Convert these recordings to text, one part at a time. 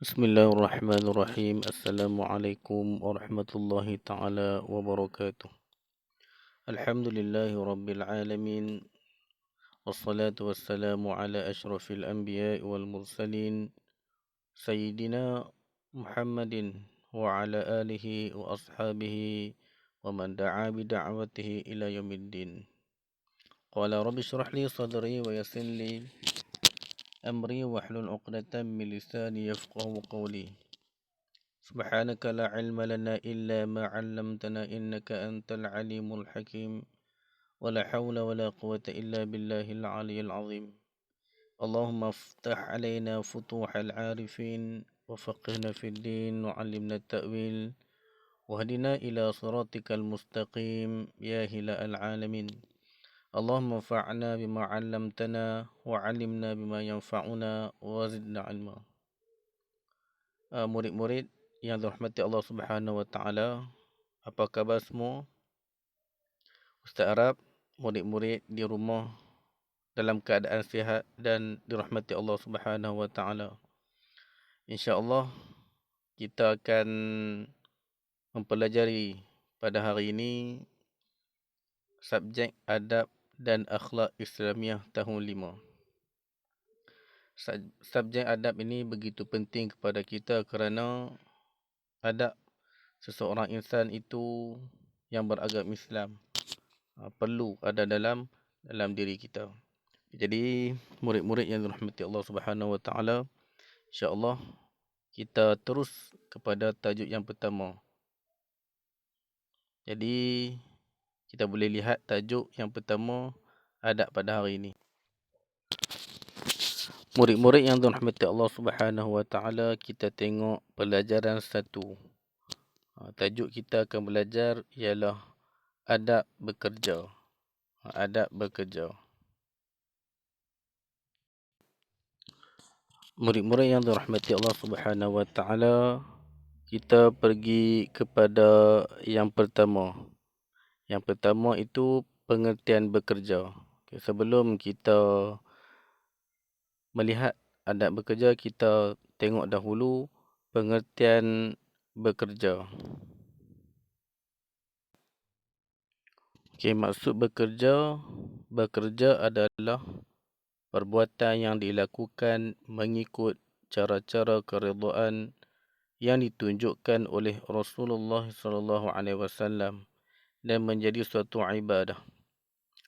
Bismillahirrahmanirrahim. Assalamualaikum warahmatullahi taala wabarakatuh. Alhamdulillahi rabbil alamin. Wassalatu wassalamu ala asyrafil anbiya'i wal mursalin sayyidina Muhammadin wa ala alihi wa ashabihi wa man da'a bi da'watihi ila yaumiddin. Qala rabbi shrah li sadri wa yassir li amri wahlul 'uqdatam min lisani yafqahu qawli. سبحانك لا علم لنا إلا ما علمتنا إنك أنت العليم الحكيم ولا حول ولا قوة إلا بالله العلي العظيم اللهم افتح علينا فتوح العارفين وفقهنا في الدين وعلمنا التأويل واهدنا إلى صراطك المستقيم يا هلاء العالمين اللهم انفعنا بما علمتنا وعلمنا بما ينفعنا وزدنا علما. Murid-murid yang dirahmati Allah Subhanahu Wa Taala, apa khabar semua? Ustaz Arab, murid-murid di rumah dalam keadaan sihat dan dirahmati Allah Subhanahu Wa Taala. Insya-Allah kita akan mempelajari pada hari ini subjek adab dan akhlak Islamiah tahun 5. Subjek adab ini begitu penting kepada kita kerana adab seseorang insan itu yang beragama Islam perlu ada dalam diri kita. Jadi murid-murid yang dirahmati Allah Subhanahu Wa Taala, insya-Allah kita terus kepada tajuk yang pertama. Jadi kita boleh lihat tajuk yang pertama adab pada hari ini. Murid-murid yang dirahmati Allah Subhanahu Wa Taala, kita tengok pelajaran 1. Tajuk kita akan belajar ialah adab bekerja. Adab bekerja. Murid-murid yang dirahmati Allah Subhanahu Wa Taala, kita pergi kepada yang pertama. Yang pertama itu pengertian bekerja. Sebelum kita melihat adab bekerja, kita tengok dahulu pengertian bekerja. Maksud bekerja adalah perbuatan yang dilakukan mengikut cara-cara keredaan yang ditunjukkan oleh Rasulullah SAW dan menjadi suatu ibadah.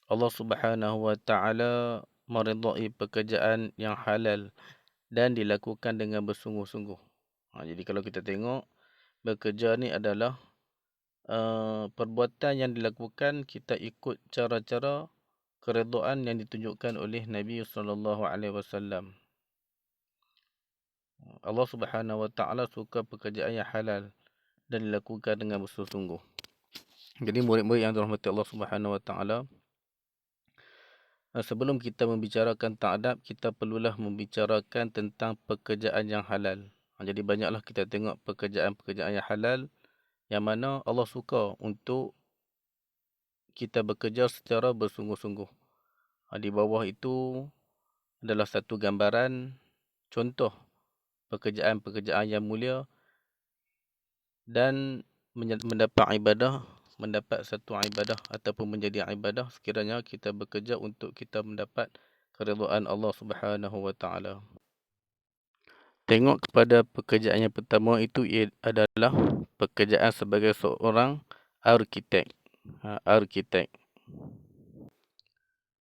Allah Subhanahu Wa Taala meridai pekerjaan yang halal dan dilakukan dengan bersungguh-sungguh. Jadi kalau kita tengok bekerja ni adalah perbuatan yang dilakukan kita ikut cara-cara keredaan yang ditunjukkan oleh Nabi SAW. Allah Subhanahu Wa Taala suka pekerjaan yang halal dan dilakukan dengan bersungguh-sungguh. Jadi murid-murid yang dirahmati Allah Subhanahu Wa Taala, sebelum kita membicarakan tentang adab, kita perlulah membicarakan tentang pekerjaan yang halal. Jadi banyaklah kita tengok pekerjaan-pekerjaan yang halal yang mana Allah suka untuk kita bekerja secara bersungguh-sungguh. Di bawah itu adalah satu gambaran contoh pekerjaan-pekerjaan yang mulia dan mendapat satu ibadah ataupun menjadi ibadah sekiranya kita bekerja untuk kita mendapat keridaan Allah Subhanahu Wa Taala. Tengok kepada pekerjaan yang pertama itu adalah pekerjaan sebagai seorang arkitek. Arkitek.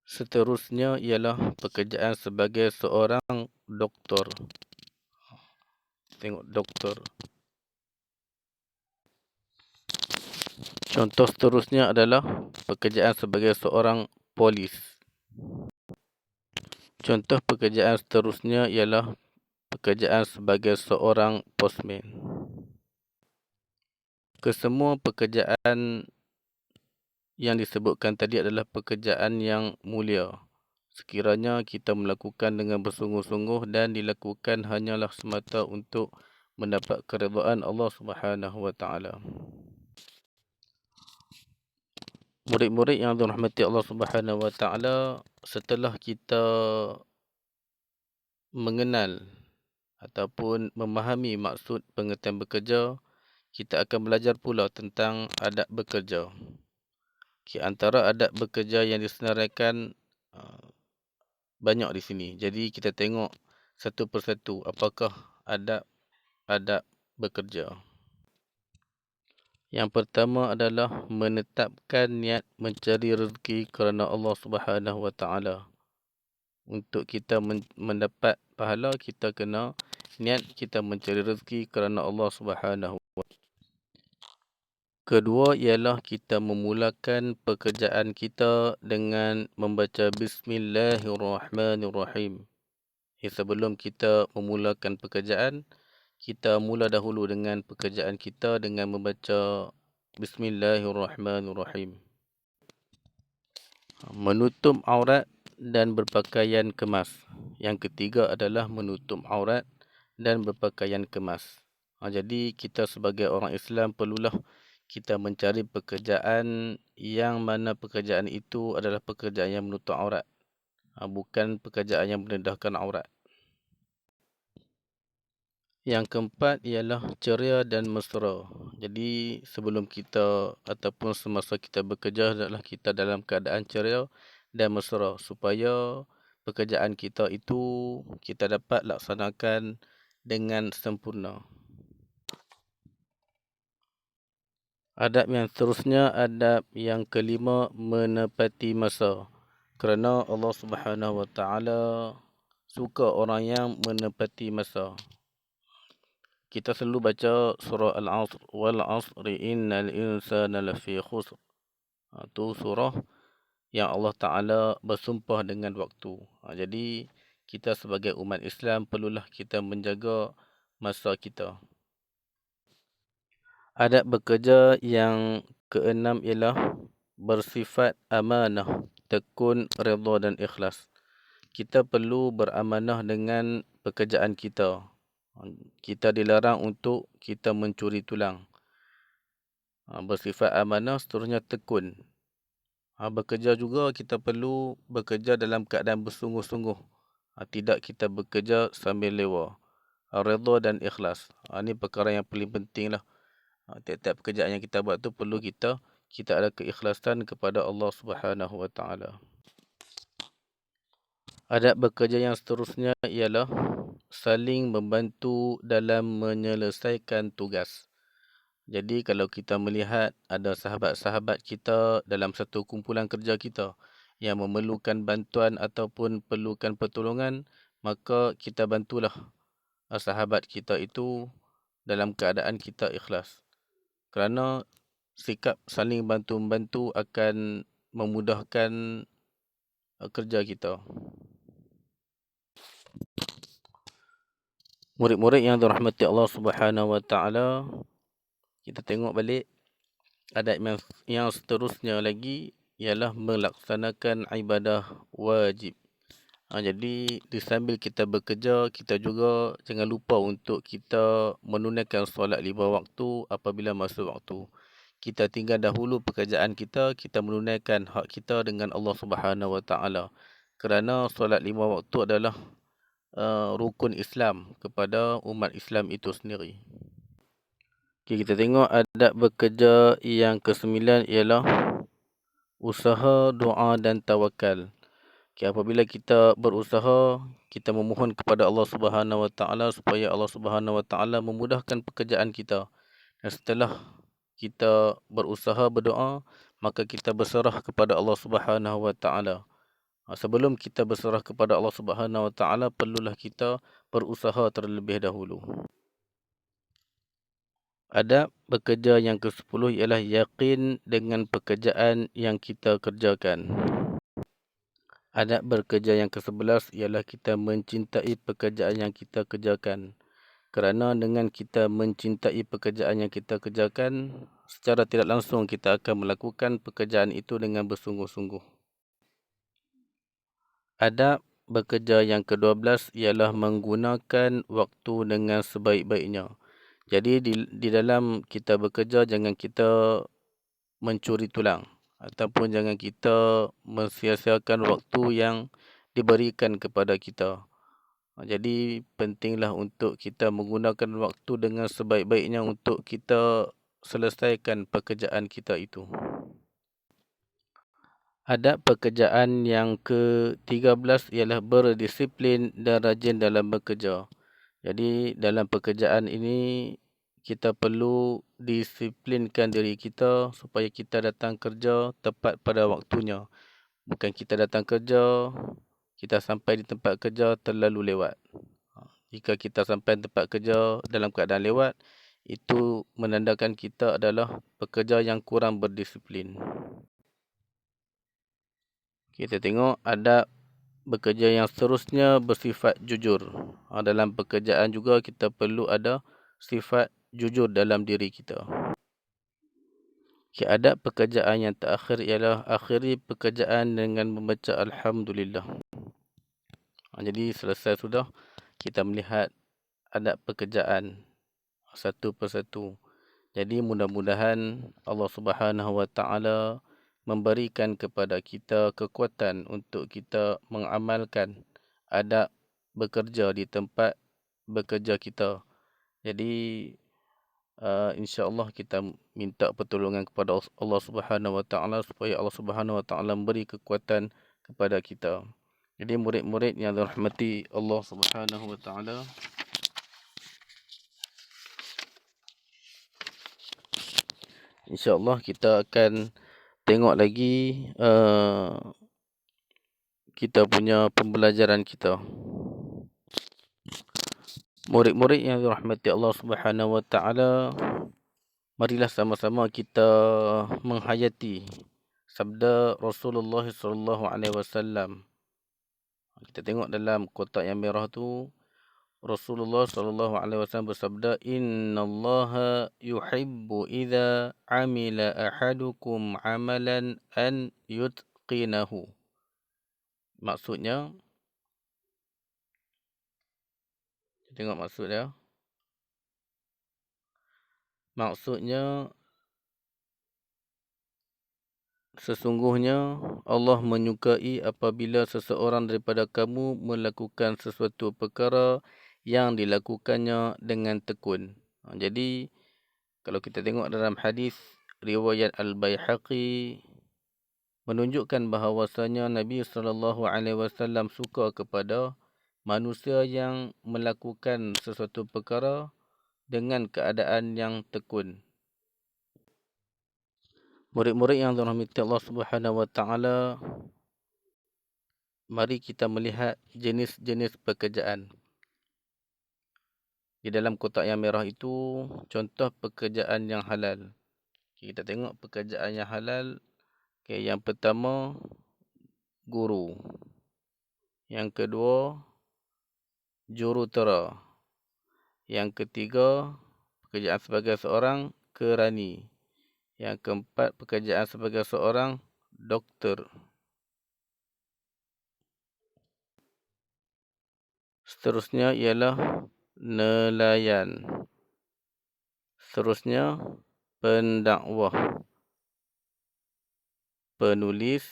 Seterusnya ialah pekerjaan sebagai seorang doktor. Tengok doktor. Contoh seterusnya adalah pekerjaan sebagai seorang polis. Contoh pekerjaan seterusnya ialah pekerjaan sebagai seorang postman. Kesemua pekerjaan yang disebutkan tadi adalah pekerjaan yang mulia. Sekiranya kita melakukan dengan bersungguh-sungguh dan dilakukan hanyalah semata untuk mendapat keridaan Allah Subhanahu Wa Taala. Murid-murid yang dirahmati Allah Subhanahu Wa Taala, setelah kita mengenal ataupun memahami maksud pengertian bekerja, kita akan belajar pula tentang adab bekerja. Di antara adab bekerja yang disenaraikan banyak di sini. Jadi kita tengok satu persatu apakah adab bekerja. Yang pertama adalah menetapkan niat mencari rezeki kerana Allah Subhanahu Wa Taala. Untuk kita mendapat pahala, kita kena niat kita mencari rezeki kerana Allah Subhanahu. Kedua ialah kita memulakan pekerjaan kita dengan membaca Bismillahirrahmanirrahim. Sebelum kita memulakan pekerjaan, kita mula dahulu dengan pekerjaan kita dengan membaca Bismillahirrahmanirrahim. Menutup aurat dan berpakaian kemas. Yang ketiga adalah menutup aurat dan berpakaian kemas. Jadi kita sebagai orang Islam perlulah kita mencari pekerjaan yang mana pekerjaan itu adalah pekerjaan yang menutup aurat. Bukan pekerjaan yang merendahkan aurat. Yang keempat ialah ceria dan mesra. Jadi sebelum kita ataupun semasa kita bekerja adalah kita dalam keadaan ceria dan mesra supaya pekerjaan kita itu kita dapat laksanakan dengan sempurna. Adab yang seterusnya, adab yang kelima, menepati masa. Kerana Allah Subhanahu Wa Taala suka orang yang menepati masa. Kita selalu baca surah Al-Asr, wal 'asri innal insana lafi khusr. Itu surah yang Allah Taala bersumpah dengan waktu. Jadi kita sebagai umat Islam perlulah kita menjaga masa kita. Adab bekerja yang keenam ialah bersifat amanah, tekun, redha dan ikhlas. Kita perlu beramanah dengan pekerjaan kita. Kita dilarang untuk kita mencuri tulang. Bersifat amanah, seterusnya tekun. Bekerja juga kita perlu bekerja dalam keadaan bersungguh-sungguh. Tidak kita bekerja sambil lewa. Redha dan ikhlas. Ini perkara yang paling penting lah. Tiap-tiap pekerjaan yang kita buat tu perlu kita ada keikhlasan kepada Allah Subhanahu Wa Taala. Adab bekerja yang seterusnya ialah saling membantu dalam menyelesaikan tugas. Jadi kalau kita melihat ada sahabat-sahabat kita dalam satu kumpulan kerja kita yang memerlukan bantuan ataupun perlukan pertolongan, maka kita bantulah sahabat kita itu dalam keadaan kita ikhlas. Kerana sikap saling bantu-membantu akan memudahkan kerja kita. Murid-murid yang dirahmati Allah Subhanahu Wa Taala, kita tengok balik adab yang seterusnya lagi ialah melaksanakan ibadah wajib. Jadi di sambil kita bekerja, kita juga jangan lupa untuk kita menunaikan solat 5 waktu apabila masuk waktu. Kita tinggal dahulu pekerjaan kita menunaikan hak kita dengan Allah Subhanahu Wa Taala. Kerana solat 5 waktu adalah rukun Islam kepada umat Islam itu sendiri. Kita tengok adab bekerja yang ke-9 ialah usaha, doa dan tawakal. Apabila kita berusaha, kita memohon kepada Allah Subhanahu Wa Taala supaya Allah Subhanahu Wa Taala memudahkan pekerjaan kita. Dan setelah kita berusaha berdoa, maka kita berserah kepada Allah Subhanahu Wa Taala. Sebelum kita berserah kepada Allah Subhanahu Wa Taala, perlulah kita berusaha terlebih dahulu. Adab bekerja yang ke-10 ialah yakin dengan pekerjaan yang kita kerjakan. Adab bekerja yang ke-11 ialah kita mencintai pekerjaan yang kita kerjakan. Kerana dengan kita mencintai pekerjaan yang kita kerjakan, secara tidak langsung kita akan melakukan pekerjaan itu dengan bersungguh-sungguh. Adab bekerja yang ke-12 ialah menggunakan waktu dengan sebaik-baiknya. Jadi di dalam kita bekerja, jangan kita mencuri tulang. Ataupun jangan kita mensia-siakan waktu yang diberikan kepada kita. Jadi pentinglah untuk kita menggunakan waktu dengan sebaik-baiknya untuk kita selesaikan pekerjaan kita itu. Adab pekerjaan yang ke-13 ialah berdisiplin dan rajin dalam bekerja. Jadi dalam pekerjaan ini kita perlu disiplinkan diri kita supaya kita datang kerja tepat pada waktunya. Bukan kita datang kerja, kita sampai di tempat kerja terlalu lewat. Jika kita sampai tempat kerja dalam keadaan lewat, itu menandakan kita adalah pekerja yang kurang berdisiplin. Kita tengok adab bekerja yang seterusnya bersifat jujur. Dalam pekerjaan juga kita perlu ada sifat jujur dalam diri kita. Adab pekerjaan yang terakhir ialah akhiri pekerjaan dengan membaca Alhamdulillah. Jadi selesai sudah kita melihat adab pekerjaan satu persatu. Jadi mudah-mudahan Allah Subhanahu Wa Taala memberikan kepada kita kekuatan untuk kita mengamalkan adab bekerja di tempat bekerja kita. Jadi insya-Allah kita minta pertolongan kepada Allah Subhanahu Wa Taala supaya Allah Subhanahu Wa Taala memberi kekuatan kepada kita. Jadi murid-murid yang dirahmati Allah Subhanahu Wa Taala, insya-Allah kita akan tengok lagi kita punya pembelajaran kita. Murid-murid yang dirahmati Allah Subhanahu Wa Taala, marilah sama-sama kita menghayati sabda Rasulullah sallallahu alaihi wasallam. Kita tengok dalam kotak yang merah tu, Rasulullah sallallahu alaihi wasallam bersabda, "Innallaha yuhibbu idza amila ahadukum amalan an yutqinahu." Maksudnya, kita tengok maksud dia. Maksudnya, sesungguhnya Allah menyukai apabila seseorang daripada kamu melakukan sesuatu perkara yang dilakukannya dengan tekun. Jadi, kalau kita tengok dalam hadis riwayat Al-Baihaqi menunjukkan bahawasanya Nabi SAW suka kepada manusia yang melakukan sesuatu perkara dengan keadaan yang tekun. Murid-murid yang dirahmati Allah Subhanahu Wa Taala, mari kita melihat jenis-jenis pekerjaan. Di dalam kotak yang merah itu contoh pekerjaan yang halal. Kita tengok pekerjaan yang halal. Yang pertama, guru. Yang kedua, jurutera. Yang ketiga, pekerjaan sebagai seorang kerani. Yang keempat, pekerjaan sebagai seorang doktor. Seterusnya ialah nelayan. Seterusnya, pendakwah, penulis,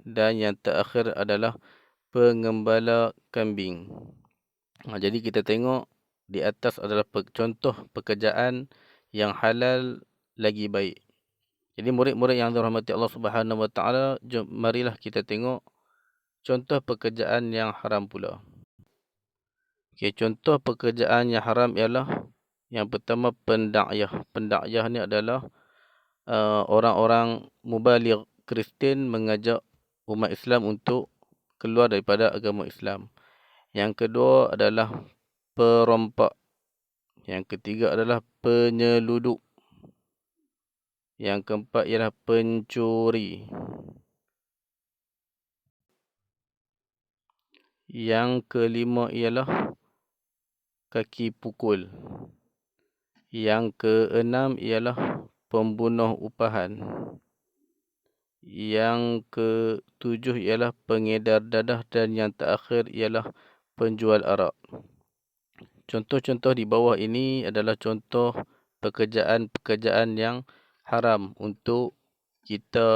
dan yang terakhir adalah pengembala kambing. Jadi kita tengok di atas adalah contoh pekerjaan yang halal lagi baik. Jadi murid-murid yang dirahmati Allah Subhanahu Wa Taala, jom marilah kita tengok contoh pekerjaan yang haram pula. Contoh pekerjaan yang haram ialah yang pertama pendakwah. Pendakwah ni adalah orang-orang mubaligh Kristian mengajak umat Islam untuk keluar daripada agama Islam. Yang kedua adalah perompak. Yang ketiga adalah penyeluduk. Yang keempat ialah pencuri. Yang kelima ialah kaki pukul. Yang keenam ialah pembunuh upahan. Yang ketujuh ialah pengedar dadah, dan yang terakhir ialah penjual arak. Contoh-contoh di bawah ini adalah contoh pekerjaan-pekerjaan yang haram untuk kita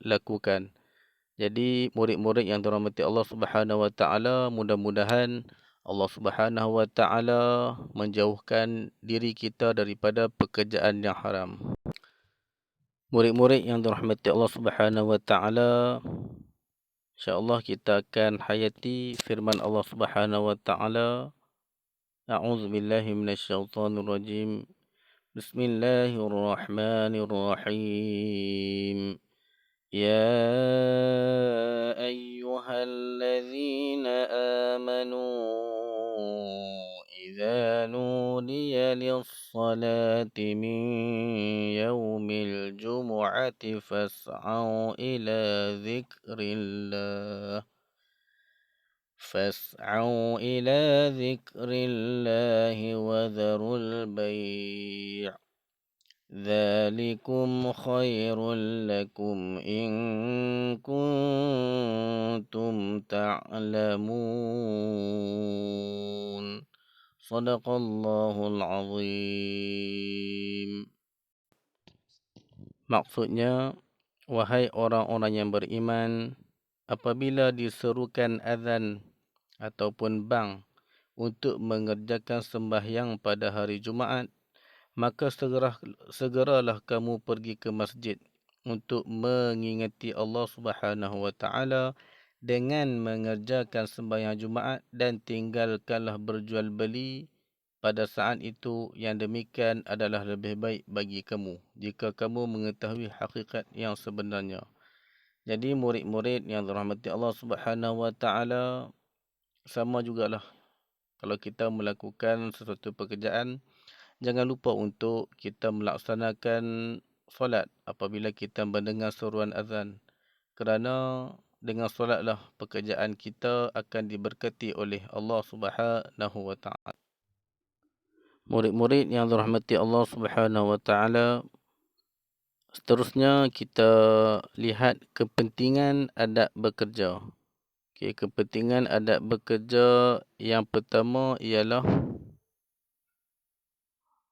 lakukan. Jadi murid-murid yang dirahmati Allah Subhanahu Wa Taala, mudah-mudahan Allah Subhanahu wa taala menjauhkan diri kita daripada pekerjaan yang haram. Murid-murid yang dirahmati Allah Subhanahu wa taala, insya-Allah kita akan hayati firman Allah Subhanahu wa taala. A'udzu billahi minasyaitonir rajim. Bismillahirrahmanirrahim. يا أيها الذين آمنوا إذا نودي للصلاة من يوم الجمعة فاسعوا إلى ذكر الله وذروا البيع ذلكم خير لكم إن كنتم تعلمون صدق الله العظيم. Maksudnya, wahai orang-orang yang beriman, apabila diserukan azan ataupun bang untuk mengerjakan sembahyang pada hari Jumaat, maka segeralah kamu pergi ke masjid untuk mengingati Allah Subhanahu wa taala dengan mengerjakan sembahyang Jumaat, dan tinggalkanlah berjual beli pada saat itu. Yang demikian adalah lebih baik bagi kamu jika kamu mengetahui hakikat yang sebenarnya. Jadi murid-murid yang dirahmati Allah Subhanahu wa taala, sama jugalah kalau kita melakukan sesuatu pekerjaan, jangan lupa untuk kita melaksanakan solat apabila kita mendengar seruan azan. Kerana dengan solatlah pekerjaan kita akan diberkati oleh Allah Subhanahu wa taala. Murid-murid yang dirahmati Allah Subhanahu wa taala, seterusnya kita lihat kepentingan adab bekerja. Okey, kepentingan adab bekerja yang pertama ialah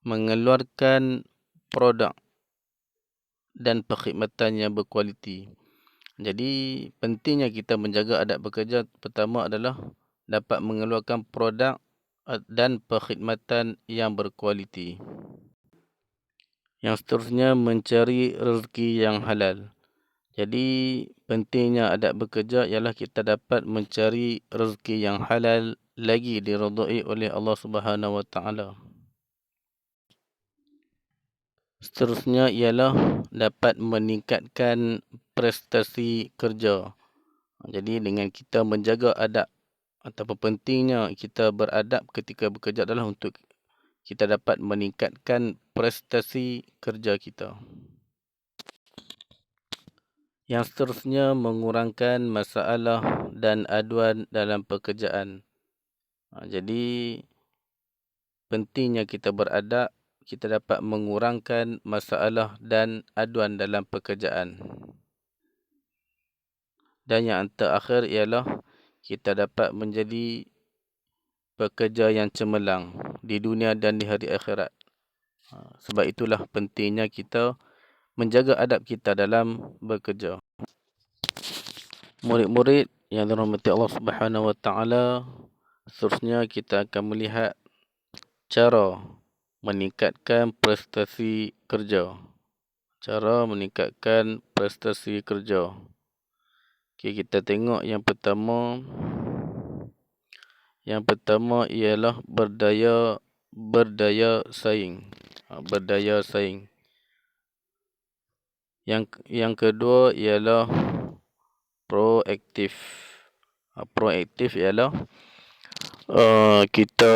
mengeluarkan produk dan perkhidmatan yang berkualiti. Jadi pentingnya kita menjaga adab bekerja pertama adalah dapat mengeluarkan produk dan perkhidmatan yang berkualiti. Yang seterusnya, mencari rezeki yang halal. Jadi pentingnya adab bekerja ialah kita dapat mencari rezeki yang halal lagi diridai oleh Allah Subhanahu wa taala. Seterusnya ialah dapat meningkatkan prestasi kerja. Jadi dengan kita menjaga adab, ataupun pentingnya kita beradab ketika bekerja adalah untuk kita dapat meningkatkan prestasi kerja kita. Yang seterusnya, mengurangkan masalah dan aduan dalam pekerjaan. Jadi pentingnya kita beradab, kita dapat mengurangkan masalah dan aduan dalam pekerjaan. Dan yang terakhir ialah kita dapat menjadi pekerja yang cemerlang di dunia dan di hari akhirat. Sebab itulah pentingnya kita menjaga adab kita dalam bekerja. Murid-murid yang dirahmati Allah Subhanahu wa taala, seterusnya kita akan melihat cara meningkatkan prestasi kerja. Cara meningkatkan prestasi kerja. Okey, kita tengok yang pertama. Yang pertama ialah berdaya saing. Berdaya saing. Yang kedua ialah proaktif. Proaktif ialah kita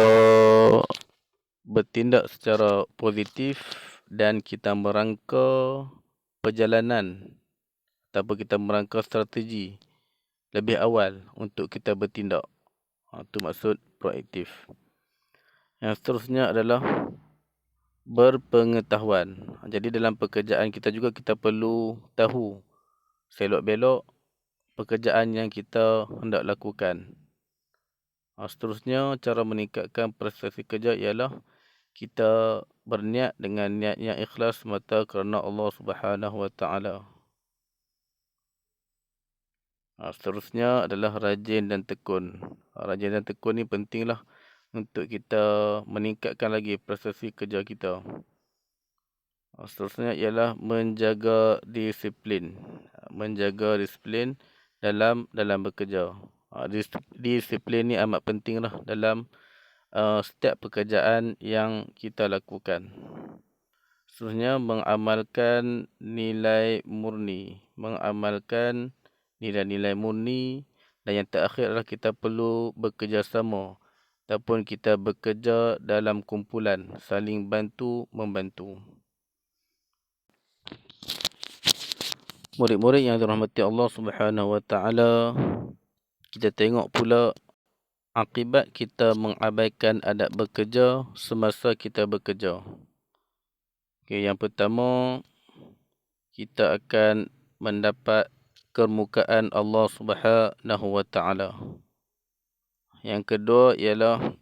bertindak secara positif dan kita merangka perjalanan ataupun kita merangka strategi lebih awal untuk kita bertindak. Itu maksud proaktif. Yang seterusnya adalah berpengetahuan. Jadi dalam pekerjaan kita juga kita perlu tahu selok-belok pekerjaan yang kita hendak lakukan. Seterusnya, cara meningkatkan prestasi kerja ialah kita berniat dengan niat yang ikhlas semata kerana Allah Subhanahu wa taala. Seterusnya adalah rajin dan tekun. Rajin dan tekun ni pentinglah untuk kita meningkatkan lagi prestasi kerja kita. Seterusnya ialah menjaga disiplin. Menjaga disiplin dalam bekerja. Disiplin ni amat pentinglah dalam setiap pekerjaan yang kita lakukan. Seterusnya mengamalkan nilai murni. Mengamalkan nilai-nilai murni. Dan yang terakhir adalah kita perlu bekerjasama ataupun kita bekerja dalam kumpulan, saling bantu membantu. Murid-murid yang dirahmati Allah Subhanahu Wa Taala, kita tengok pula akibat kita mengabaikan adab bekerja semasa kita bekerja. Yang pertama, kita akan mendapat kemukaan Allah Subhanahu Wa Taala. Yang kedua ialah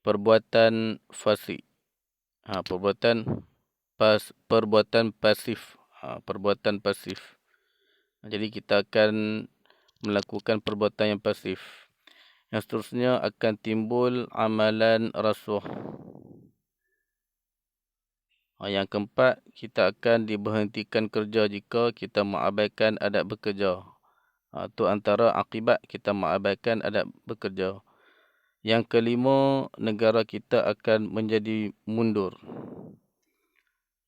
perbuatan fasik. Perbuatan pasif. Perbuatan pasif. Jadi kita akan melakukan perbuatan yang pasif. Yang seterusnya akan timbul amalan rasuah. Yang keempat, kita akan diberhentikan kerja jika kita mengabaikan adab bekerja. Itu antara akibat kita mengabaikan adab bekerja. Yang kelima, negara kita akan menjadi mundur.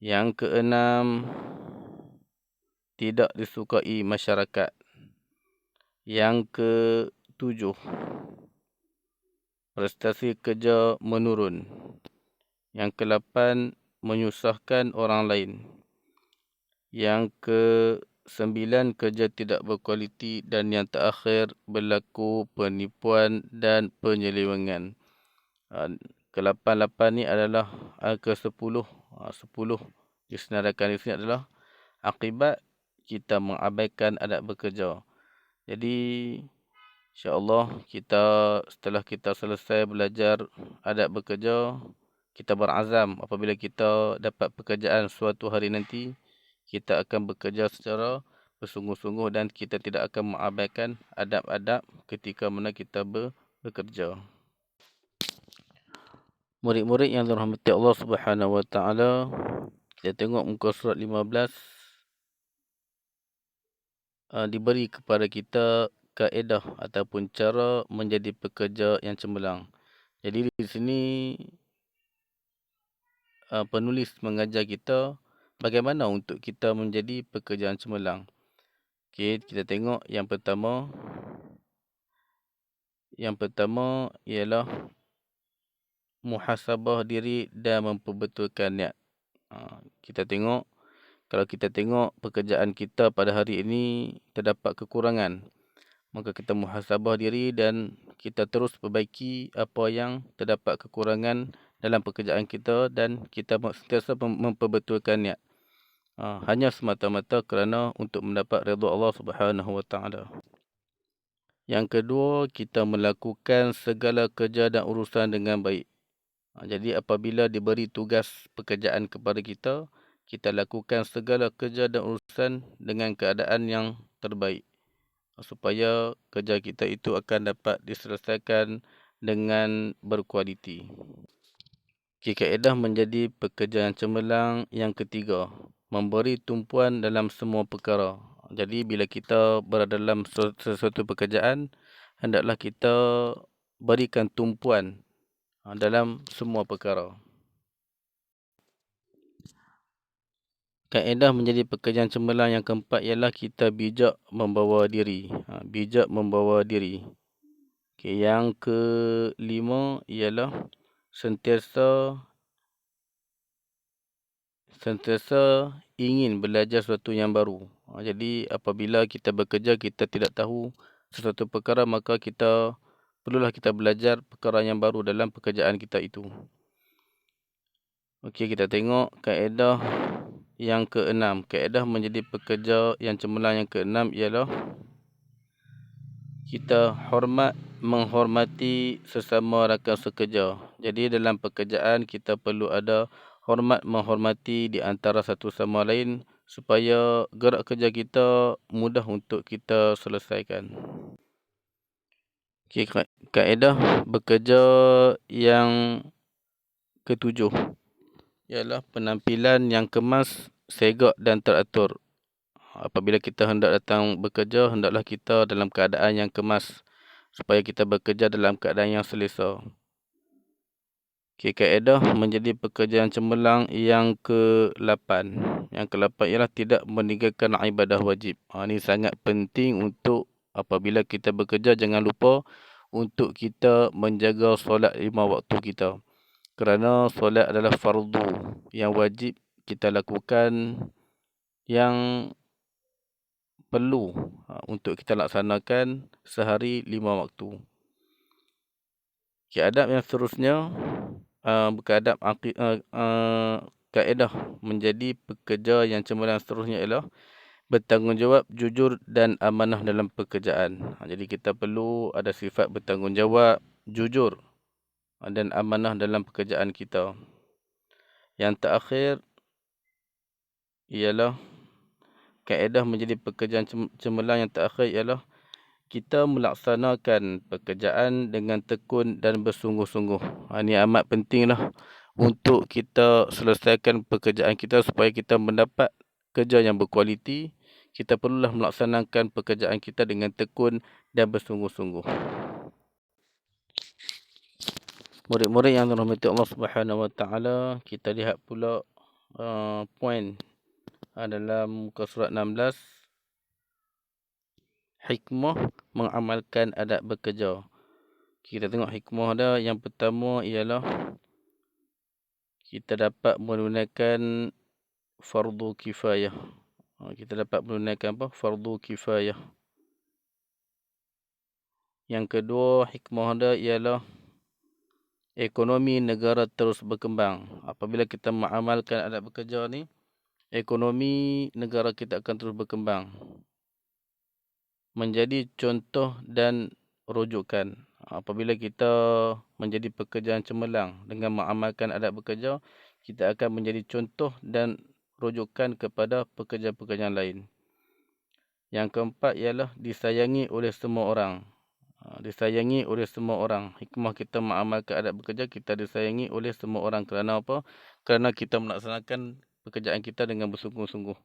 Yang keenam, tidak disukai masyarakat. Yang ketujuh, prestasi kerja menurun. Yang kelapan, menyusahkan orang lain. Yang kesembilan, kerja tidak berkualiti. Dan yang terakhir, berlaku penipuan dan penyelewengan. Ke-8 ni adalah ke-10. 10 disenaraikan di sini adalah akibat kita mengabaikan adab bekerja. Jadi insya-Allah setelah kita selesai belajar adab bekerja, kita berazam apabila kita dapat pekerjaan suatu hari nanti, kita akan bekerja secara bersungguh-sungguh dan kita tidak akan mengabaikan adab-adab ketika mana kita bekerja. Murid-murid yang dirahmati Allah Subhanahu Wa Taala, kita tengok muka surat 15. Diberi kepada kita kaedah ataupun cara menjadi pekerja yang cemerlang. Jadi di sini penulis mengajar kita bagaimana untuk kita menjadi pekerja yang cemerlang. Okey, kita tengok yang pertama. Yang pertama ialah muhasabah diri dan memperbetulkan niat. Kita tengok, kalau kita tengok pekerjaan kita pada hari ini terdapat kekurangan, maka kita muhasabah diri dan kita terus perbaiki apa yang terdapat kekurangan dalam pekerjaan kita dan kita sentiasa memperbetulkan niat. Hanya semata-mata kerana untuk mendapat redha Allah Subhanahu Wa Taala. Yang kedua, kita melakukan segala kerja dan urusan dengan baik. Jadi apabila diberi tugas pekerjaan kepada kita, kita lakukan segala kerja dan urusan dengan keadaan yang terbaik, supaya kerja kita itu akan dapat diselesaikan dengan berkualiti. Kaedah menjadi pekerja yang cemerlang yang ketiga, memberi tumpuan dalam semua perkara. Jadi bila kita berada dalam sesuatu pekerjaan, hendaklah kita berikan tumpuan dalam semua perkara. Kaedah menjadi pekerja yang cemerlang yang keempat ialah kita bijak membawa diri. Bijak membawa diri. Yang kelima ialah sentiasa ingin belajar sesuatu yang baru. Jadi apabila kita bekerja, kita tidak tahu sesuatu perkara, maka perlulah kita belajar perkara yang baru dalam pekerjaan kita itu. Okey, kita tengok kaedah yang keenam. Kaedah menjadi pekerja yang cemerlang yang keenam ialah kita menghormati sesama rakan sekerja. Jadi dalam pekerjaan kita perlu ada hormat menghormati di antara satu sama lain supaya gerak kerja kita mudah untuk kita selesaikan. Okay, kaedah bekerja yang ketujuh ialah penampilan yang kemas, segak dan teratur. Apabila kita hendak datang bekerja, hendaklah kita dalam keadaan yang kemas supaya kita bekerja dalam keadaan yang selesa. Okay, kaedah menjadi pekerjaan cemerlang yang ke-8. Yang ke-8 ialah tidak meninggalkan ibadah wajib. Ini sangat penting untuk apabila kita bekerja, jangan lupa untuk kita menjaga solat 5 waktu kita. Kerana solat adalah fardu yang wajib kita lakukan, yang perlu untuk kita laksanakan sehari 5 waktu. Okay, adab yang seterusnya, kaedah menjadi pekerja yang cemerlang seterusnya ialah bertanggungjawab, jujur dan amanah dalam pekerjaan. Jadi kita perlu ada sifat bertanggungjawab, jujur dan amanah dalam pekerjaan kita. Yang terakhir ialah kaedah menjadi pekerjaan cemerlang yang terakhir ialah kita melaksanakan pekerjaan dengan tekun dan bersungguh-sungguh. Ini amat pentinglah untuk kita selesaikan pekerjaan kita supaya kita mendapat kerja yang berkualiti. Kita perlulah melaksanakan pekerjaan kita dengan tekun dan bersungguh-sungguh. Murid-murid yang dirahmati Allah Subhanahu Wa Taala, kita lihat pula poin dalam muka surat 16. Hikmah mengamalkan adab bekerja. Kita tengok hikmah dia. Yang pertama ialah kita dapat menunaikan fardu kifayah. Kita dapat menunaikan apa? Fardu kifayah. Yang kedua hikmah dia ialah ekonomi negara terus berkembang. Apabila kita mengamalkan adab bekerja ni, ekonomi negara kita akan terus berkembang, menjadi contoh dan rujukan. Apabila kita menjadi pekerjaan cemerlang dengan mengamalkan adab bekerja, kita akan menjadi contoh dan rujukan kepada pekerja-pekerjaan lain. Yang keempat ialah disayangi oleh semua orang. Disayangi oleh semua orang. Hikmah kita mengamalkan adab bekerja, kita disayangi oleh semua orang. Kerana apa? Kerana kita melaksanakan pekerjaan kita dengan bersungguh-sungguh.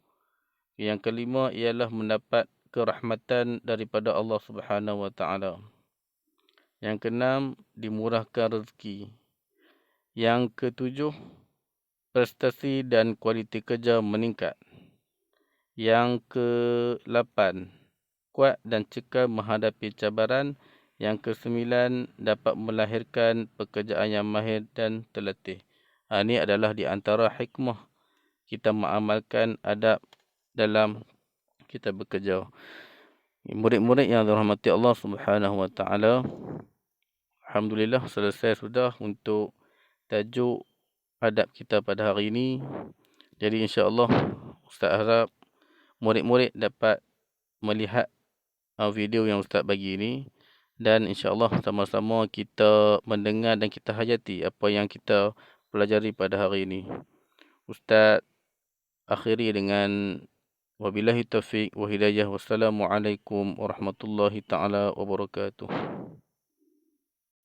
Yang kelima ialah mendapat kerahmatan daripada Allah Subhanahu Wa Taala. Yang keenam, dimurahkan rezeki. Yang ketujuh, prestasi dan kualiti kerja meningkat. Yang ke-8, kuat dan cekal menghadapi cabaran. Yang ke-9, dapat melahirkan pekerjaan yang mahir dan terletih. Ini adalah di antara hikmah kita mengamalkan adab dalam kita bekerja. Murid-murid yang dirahmati Allah Subhanahu Wa Taala, alhamdulillah selesai sudah untuk tajuk adab kita pada hari ini. Jadi insya-Allah Ustaz harap murid-murid dapat melihat video yang Ustaz bagi ini, dan insya-Allah sama-sama kita mendengar dan kita hayati apa yang kita pelajari pada hari ini. Ustaz akhiri dengan wabillahi taufiq wa hidayah. Wassalamualaikum warahmatullahi taala wabarakatuh.